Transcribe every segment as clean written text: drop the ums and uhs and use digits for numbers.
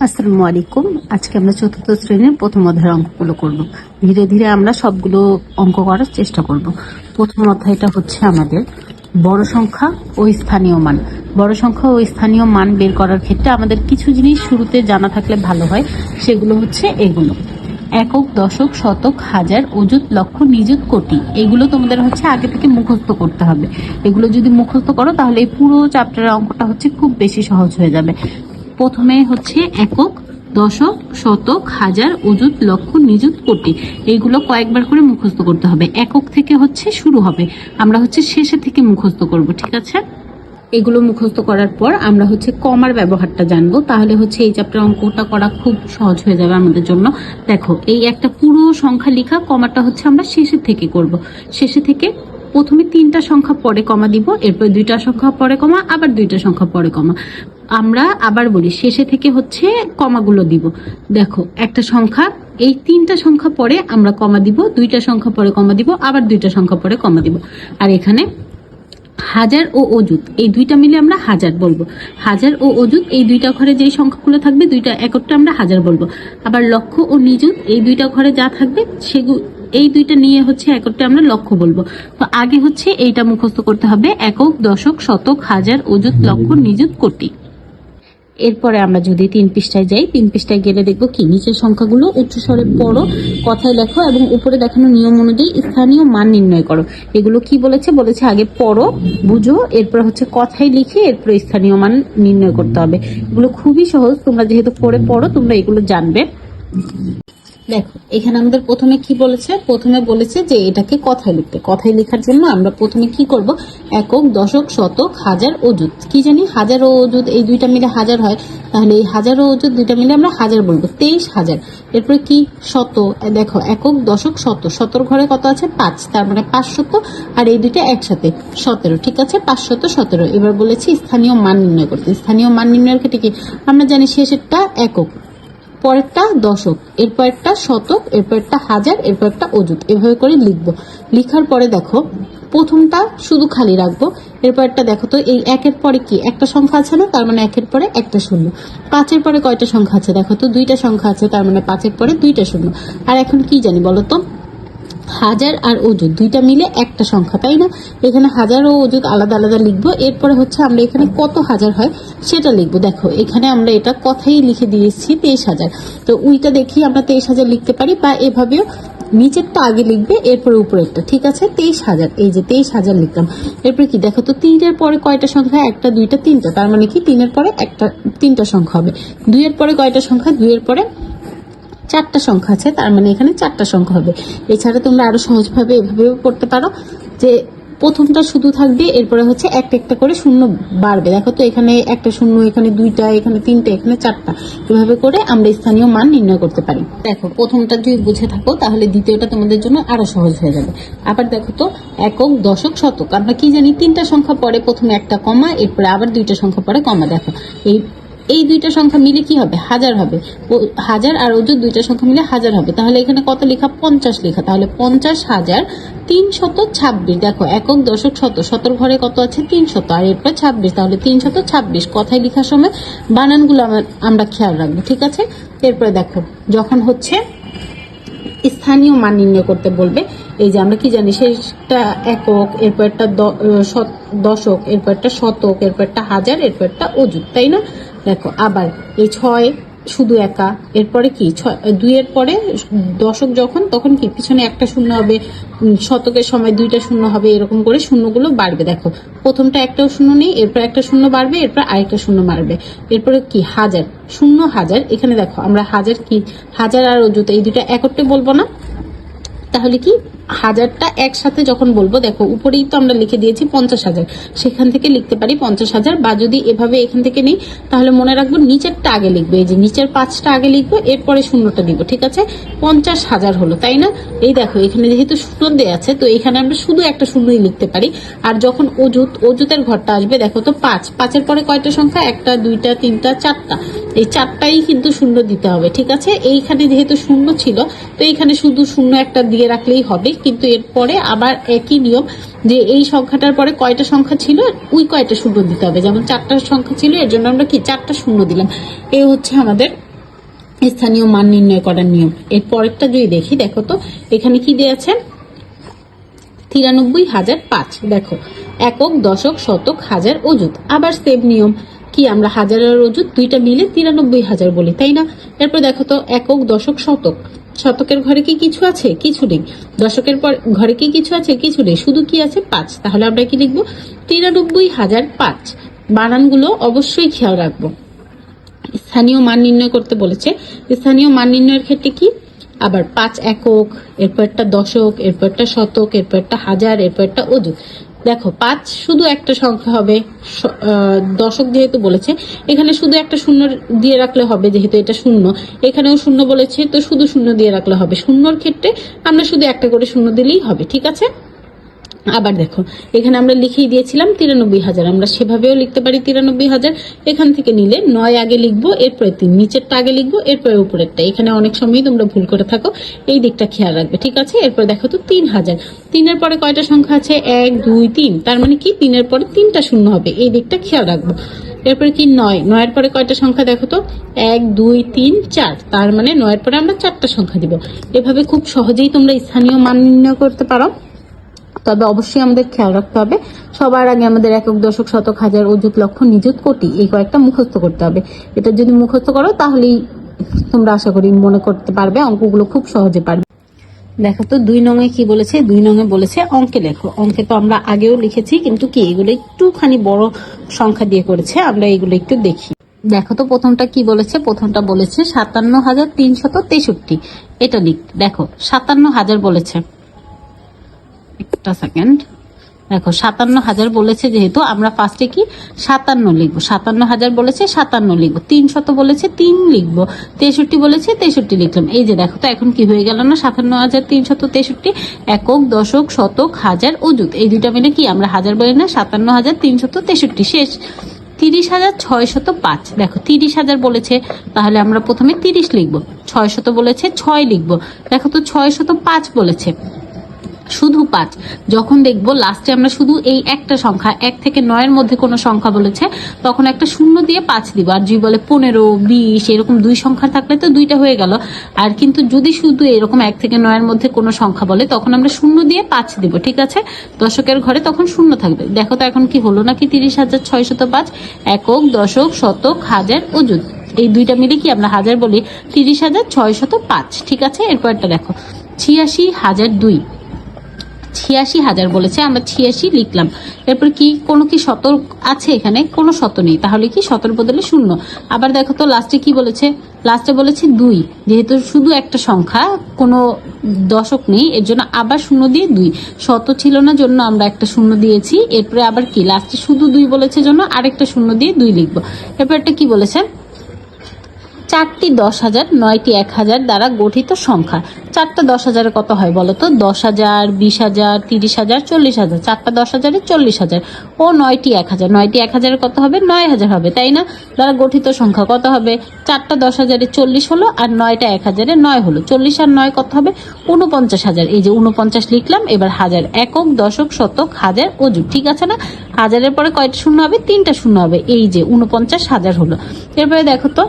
আসসালামু আলাইকুম। আজকে আমরা চতুর্থ শ্রেণীর প্রথম অধ্যায়ের অঙ্কগুলো করব। ধীরে ধীরে আমরা সবগুলো অঙ্ক করার চেষ্টা করব। প্রথম অধ্যায়টা হচ্ছে আমাদের বড় সংখ্যা ও স্থানীয় মান। বড় সংখ্যা ও স্থানীয় মান বের করার ক্ষেত্রে আমাদের কিছু জিনিস শুরুতে জানা থাকলে ভালো হয়। সেগুলো হচ্ছে এগুলো: একক, দশক, শতক, হাজার, অযুত, লক্ষ, নিযুত, কোটি। এগুলো তোমাদের হচ্ছে আগে থেকে মুখস্থ করতে হবে। এগুলো যদি মুখস্থ করো তাহলে এই পুরো চ্যাপ্টারের অঙ্কটা হচ্ছে খুব বেশি সহজ হয়ে যাবে। প্রথমে হচ্ছে একক, দশক, শতক, হাজার, অযুত, লক্ষ, নিযুত, কোটি। এইগুলো কয়েকবার করে মুখস্থ করতে হবে। একক থেকে হচ্ছে শুরু হবে, আমরা হচ্ছে শেষে থেকে মুখস্থ করব, ঠিক আছে? এগুলো মুখস্থ করার পর আমরা হচ্ছে কমার ব্যবহারটা জানবো, তাহলে হচ্ছে এই চ্যাপ্টার অঙ্কটা করা খুব সহজ হয়ে যাবে আমাদের জন্য। দেখো, এই একটা পুরো সংখ্যা লেখা, কমাটা হচ্ছে আমরা শেষের থেকে করব। শেষে থেকে প্রথমে 3টা সংখ্যা পরে কমা দিব, এরপর 2টা সংখ্যা পরে কমা, আবার 2টা সংখ্যা পরে কমা। আমরা আবার বলি, শেষে থেকে হচ্ছে কমাগুলো দিব। দেখো, একটা সংখ্যা, এই 3টা সংখ্যা পরে আমরা কমা দিব, 2টা সংখ্যা পরে কমা দিব, আবার 2টা সংখ্যা পরে কমা দিব। আর এখানে হাজার ও অযুত, এই দুইটা মিলে আমরা হাজার বলবো। হাজার ও অযুত, এই দুইটা ঘরে যেই সংখ্যাগুলো থাকবে, দুইটা এককটা আমরা হাজার বলবো। আবার লক্ষ ও নিযুত, এই দুইটা ঘরে যা থাকবে সেগুলো, এই দুইটা নিয়ে হচ্ছে এককটা আমরা লক্ষ বলবো। তো আগে হচ্ছে এইটা মুখস্থ করতে হবে: একক, দশক, শতক, হাজার, অযুত, লক্ষ, নিযুত, কোটি। এরপরে আমরা যদি 3 পৃষ্ঠায় যাই, 3 পৃষ্ঠায় গেলে দেখবো কি, নিচের সংখ্যাগুলো উচ্চস্বরে পড়ো, কথায় লেখো এবং উপরে দেখানো নিয়ম অনুযায়ী স্থানীয় মান নির্ণয় করো। এগুলো কি বলেছে আগে পড়ো, বুঝো, এরপর হচ্ছে কথায় লিখে এরপর স্থানীয় মান নির্ণয় করতে হবে। এগুলো খুবই সহজ, তোমরা যেহেতু পড়ো তোমরা এগুলো জানবে। দেখো, এখানে আমাদের প্রথমে কি বলেছে, প্রথমে বলেছে যে এটাকে কথায় লিখতে। কথায় লেখার জন্য আমরা প্রথমে কি করব, একক, দশক, শতক, হাজার, অযুত। কি জানি, হাজার ও অযুত এই দুইটা মিলে হাজার হয়, তাহলে এই হাজার ও অযুত দুইটা মিলে আমরা হাজার বলবো, 23,000। এরপরে কি, শত। দেখো, একক, দশক, শত, শতর ঘরে কত আছে, 5, তার মানে 500। আর এই দুইটা একসাথে 17, ঠিক আছে, 517। এবার বলেছি স্থানীয় মান নির্ণয় করতে। স্থানীয় মান নির্ণয়ের ক্ষেত্রে কি, আমরা জানি শেষেরটা একক, পরেরটা দশক, এরপর একটা শতক, এরপর একটা হাজার, এরপর একটা অযুত। এভাবে করে লিখবো। লিখার পরে দেখো, প্রথমটা শুধু খালি রাখবো। এরপর একটা দেখো তো, এই একের পরে কি একটা সংখ্যা আছে না, তার মানে একের পরে একটা শূন্য। 5-এর পরে কয়টা সংখ্যা আছে, দেখো তো 2টা সংখ্যা আছে, তার মানে 5-এর পরে 2টা শূন্য। আর এখন কি জানি বলো তো, হাজার আর অযুত দুইটা মিলে একটা সংখ্যা, তাই না? এখানে হাজার ও অযুত আলাদা আলাদা লিখবো। এরপরে হচ্ছে আমরা এখানে কত হাজার হয় সেটা লিখবো। দেখো, এখানে আমরা এটা কথাই লিখে দিয়েছি 23,000। তো ওইটা দেখি আমরা 23,000 লিখতে পারি, বা এভাবেও নিচেরটা আগে লিখবে, এরপরে উপরেরটা, ঠিক আছে? 23,000, এই যে 23,000 লিখলাম। এরপরে কি, দেখো তো 3-এর পরে কয়টা সংখ্যা, 1, 2, 3টা, তার মানে কি 3-এর পরে 3টা সংখ্যা হবে। 2-এর পরে কয়টা সংখ্যা, 2-এর পরে 4টা সংখ্যা আছে, তার মানে এখানে 4টা সংখ্যা হবে। এছাড়া তোমরা আরো সহজভাবে এভাবেও করতে পারো, যে প্রথমটা শুধু থাকবে, এরপরে হচ্ছে একটা একটা করে শূন্য বাড়বে। দেখো তো, এখানে একটা শূন্য, এখানে 2টা, এখানে 3টা, এখানে 4টা। এভাবে করে আমরা স্থানীয় মান নির্ণয় করতে পারি। দেখো, প্রথমটা যদি বুঝে থাকো তাহলে দ্বিতীয়টা তোমাদের জন্য আরো সহজ হয়ে যাবে। আবার দেখো তো, একক, দশক, শতক, আমরা কি জানি 3টা সংখ্যা পরে প্রথমে একটা কমা, এরপরে আবার 2টা সংখ্যা পরে কমা। দেখো, এই 2টা সংখ্যা মিলে কি হবে, হাজার হবে। হাজার আর অযুত 2টা সংখ্যা মিলে হাজার হবে। তাহলে এখানে কত লেখা, 50 লেখা। তাহলে 50,326। দেখো, একক, দশক, শত, শতর ঘরে কত আছে, 300, আর এরপর 26, তাহলে 326। কথায় লেখার সময় বানানগুলো আমরা খেয়াল রাখবো, ঠিক আছে? এরপরে দেখো, যখন হচ্ছে স্থানীয় মান নির্ণয় করতে বলবে, এই যে আমরা কি জানি, শেষটা একক, এরপর একটা দশক, এরপর একটা শতক, এরপর একটা হাজার, এরপর একটা অযুত, তাই না? দেখো, আবার এই 6 শুধু একা, এরপরে কি 2-এর পরে দশক যখন, তখন কি পিছনে একটা শূন্য হবে, শতকের সময় 2টা শূন্য হবে, এরকম করে শূন্যগুলো বাড়বে। দেখো, প্রথমটা একটাও শূন্য নেই, এরপর একটা শূন্য বাড়বে, এরপর আরেকটা শূন্য বাড়বে। এরপরে কি, হাজার, শূন্য, হাজার। এখানে দেখো, আমরা হাজার কি, হাজার আর অযুত এই দুটা একত্রে বলবো না, তাহলে কি, হাজারটা একসাথে যখন বলবো, দেখো উপরেই তো আমরা লিখে দিয়েছি 50,000, সেখান থেকে লিখতে পারি 50,000। বা যদি এভাবে এখান থেকে নেই, তাহলে মনে রাখবো নিচেরটা আগে লিখবো, এই যে নিচের 5টা আগে লিখবো, এরপরে শূন্যটা দিব, ঠিক আছে? 50,000 হলো, তাই না? এই দেখো, এখানে যেহেতু শূন্য দেওয়া আছে, তো এখানে আমরা শুধু একটা শূন্যই লিখতে পারি। আর যখন অযুতের ঘরটা আসবে, দেখো তো 5-এর পরে কয়টা সংখ্যা, 1, 2, 3, 4টা। এই চারটাই কিন্তু শূন্য দিতে হবে, ঠিক আছে। এইখানে যেহেতু শূন্য ছিল, তো এইখানে শুধু শূন্য একটা দিয়ে রাখলেই হবে, কিন্তু এরপরে আবার একই নিয়ম যে এই সংখ্যাটার পরে কয়টা সংখ্যা ছিল ওই কয়টা শূন্য দিতে হবে। যেমন 4টা সংখ্যা ছিল, এর জন্য আমরা কি 4টা শূন্য দিলাম। এই হচ্ছে আমাদের স্থানীয় মান নির্ণয় করার নিয়ম। এর পরেরটা যদি দেখি, দেখো তো এখানে কি দেয়া আছে, 93,005। দেখো একক, দশক, শতক, হাজার, অযুত। আবার সেম নিয়ম, কি আমরা হাজার আর অযুত দুইটা মিলে 93,000 বলি, তাই না। এরপর দেখো তো একক, দশক, শতক। শতকের ঘরে কি কিছু আছে? কিছু নেই। দশকের পর ঘরে কি কিছু আছে? কিছু নেই, শুধু কি আছে? 5। তাহলে আমরা কি লিখবো? 93,005। বানানগুলো অবশ্যই খেয়াল রাখবো। স্থানীয় মান নির্ণয় করতে বলেছে, স্থানীয় মান নির্ণয়ের ক্ষেত্রে কি আবার 5 একক, এরপরটা দশক, এরপরটা শতক, এরপরটা হাজার, এরপরটা অযুত। দেখো 5 শুধু একটা সংখ্যা হবে, দশক যেহেতু বলেছে এখানে শুধু একটা শূন্য দিয়ে রাখলে হবে, যেহেতু এটা শূন্য, এখানেও শূন্য বলেছে তো শুধু শূন্য দিয়ে রাখলে হবে। শূন্যর ক্ষেত্রে আমরা শুধু একটা করে শূন্য দিলেই হবে, ঠিক আছে। আবার দেখো এখানে আমরা লিখেই দিয়েছিলাম 93,000, আমরা সেভাবেও লিখতে পারি 93,000। এখান থেকে নিলে 9 আগে লিখবো, এরপরে 3, নিচেরটা আগে লিখবো, এরপরে উপরেরটা। এখানে অনেক সময় তোমরা ভুল করে থাকো, এই দিকটা খেয়াল রাখবে, ঠিক আছে। এরপরে দেখো তো 3,000, 3-এর পরে কয়টা সংখ্যা আছে? 1, 2, 3, তার মানে কি 3-এর পরে 3টা শূন্য হবে, এই দিকটা খেয়াল রাখবো। এরপরে কি 9, 9-এর পরে কয়টা সংখ্যা? দেখো তো 1, 2, 3, 4, তার মানে 9-এর পরে আমরা 4টা সংখ্যা দিব। এভাবে খুব সহজেই তোমরা স্থানীয় মান নির্ণয় করতে পারো। তবে অবশ্যই আমাদের খেয়াল রাখতে হবে, সবার আগে আমাদের একক, দশক, শতক, হাজার, অযুত, লক্ষ, নিযুত, কোটি এই কয়েকটা মুখস্থ করতে হবে। এটা যদি মুখস্থ করো তাহলেই তোমরা আশা করি মনে করতে পারবে, অঙ্কগুলো খুব সহজে পারবে। দেখো তো 2 নং এ কি বলেছে? 2 নং এ বলেছে অঙ্কে লেখো। অঙ্কে তো আমরা আগেও লিখেছি, কিন্তু কি এগুলো একটুখানি বড় সংখ্যা দিয়ে করেছে, আমরা এগুলো একটু দেখি। দেখো তো প্রথমটা কি বলেছে? প্রথমটা বলেছে 57,363। এটা লিখ। দেখো 57,000 বলেছে, একটা সেকেন্ড। দেখো 57,000 বলেছে, যেহেতু আমরা ফার্স্টে কি 57 লিখবো। 57,000 বলেছে 57 লিখবো। 300 বলেছে 3 লিখবো। 63 বলেছে 63 লিখলাম। এই যে দেখো তো এখন কি হয়ে গেল না? 57,363 একক, দশক, শতক, হাজার, অযুত এই দুইটা মিলে কি আমরা হাজার বলি না? 57,363 শেষ। 30,605। দেখো 30,000 বলেছে, তাহলে আমরা প্রথমে 30 লিখবো। 600 বলেছে 6 লিখবো। দেখো তো 605 বলেছে, শুধু 5। যখন দেখবো লাস্টে আমরা শুধু এই একটা সংখ্যা 1 থেকে 9-এর মধ্যে কোনো সংখ্যা বলেছে, তখন একটা শূন্য দিয়ে 5 দিব। আর যদি বলে 15, 20 এরকম দুই সংখ্যা থাকলে তো দুইটা হয়ে গেল। আর কিন্তু যদি শুধু এরকম 1 থেকে 9-এর মধ্যে কোনো সংখ্যা বলে, তখন আমরা শূন্য দিয়ে 5 দিব, ঠিক আছে। দশকের ঘরে তখন শূন্য থাকবে। দেখো তো এখন কি হলো নাকি? 30,605 একক, দশক, শতক, হাজার, অযুত এই দুইটা মিলে কি আমরা হাজার বলি? 30,605, ঠিক আছে। এরপরটা দেখো 86,002। 86,000 বলেছে, আমরা 86 লিখলাম। এরপর কি কোনো কি শত আছে? এখানে কোনো শত নেই, তাহলে কি শতর বদলে শূন্য। আবার দেখো তো লাস্টে কি বলেছে? লাস্টে বলেছে 2, যেহেতু শুধু একটা সংখ্যা কোনো দশক নেই, এর জন্য আবার শূন্য দিয়ে 2। শত ছিল না জন্য আমরা একটা শূন্য দিয়েছি। এরপরে আবার কি লাস্টে শুধু 2 বলেছে জন্য আরেকটা শূন্য দিয়ে 2 লিখবো। এরপর একটা কি বলেছে? 4টি 10,000, 9টি 1,000 দ্বারা গঠিত সংখ্যা। 4টা 10,000 কত হয় বলো তো? 10,000, 20,000, 30,000, 40,000। 4টা 10,000 40,000 ও 9টি 1,000। 9টি 1,000 কত হবে? 9,000 হবে, তাই না? দ্বারা গঠিত সংখ্যা কত হবে? 4টা 10,000 40 হলো, আর 9টা 1,000 9 হলো। 40 আর 9 কত হবে? 49,000। এই যে 49 লিখলাম। এবার হাজার, একক, দশক, শতক, হাজার, অযুত, ঠিক আছে না? হাজারের পরে কয়টা শূন্য হবে? 3টা শূন্য হবে। এই যে 49,000 হলো। এরপরে দেখো তো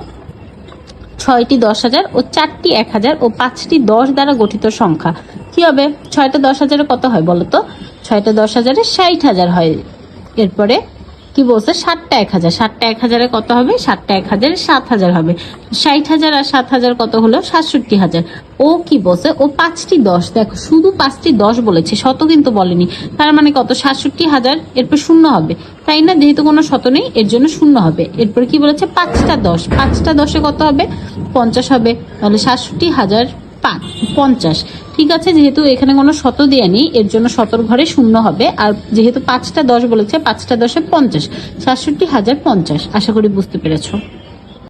6টি 10,000 ও 4টি 1,000 ও 5টি 10 দ্বারা গঠিত সংখ্যা কি হবে? 6টা 10,000 কত হয় বলতো? 6টা 10,000 60,000 হয়। এরপরে কি বলছে? 7টা 1,000। 7টা 1,000 কত হবে? 7টা 1,000 7,000 হবে। 60,000 আর 7,000 কত হলো? 67,000। ও কি বলছে? ও 5টি 10। দেখো শুধু 5টি 10 বলেছে, শত কিন্তু বলেনি। তার মানে কত? 67,000। এরপর শূন্য হবে, তাই না? যেহেতু কোনো শত নেই এর জন্য শূন্য হবে। এরপর কি বলেছে? 5টা 10। 5টা 10-এ কত হবে? 50 হবে। তাহলে 67,050, ঠিক আছে। যেহেতু এখানে কোনো শত দেয়া নেই এর জন্য শতর ঘরে শূন্য হবে। আর যেহেতু 5টা 10 বলেছে, 5টা 10-এ 50, 67,050। আশা করি বুঝতে পেরেছো।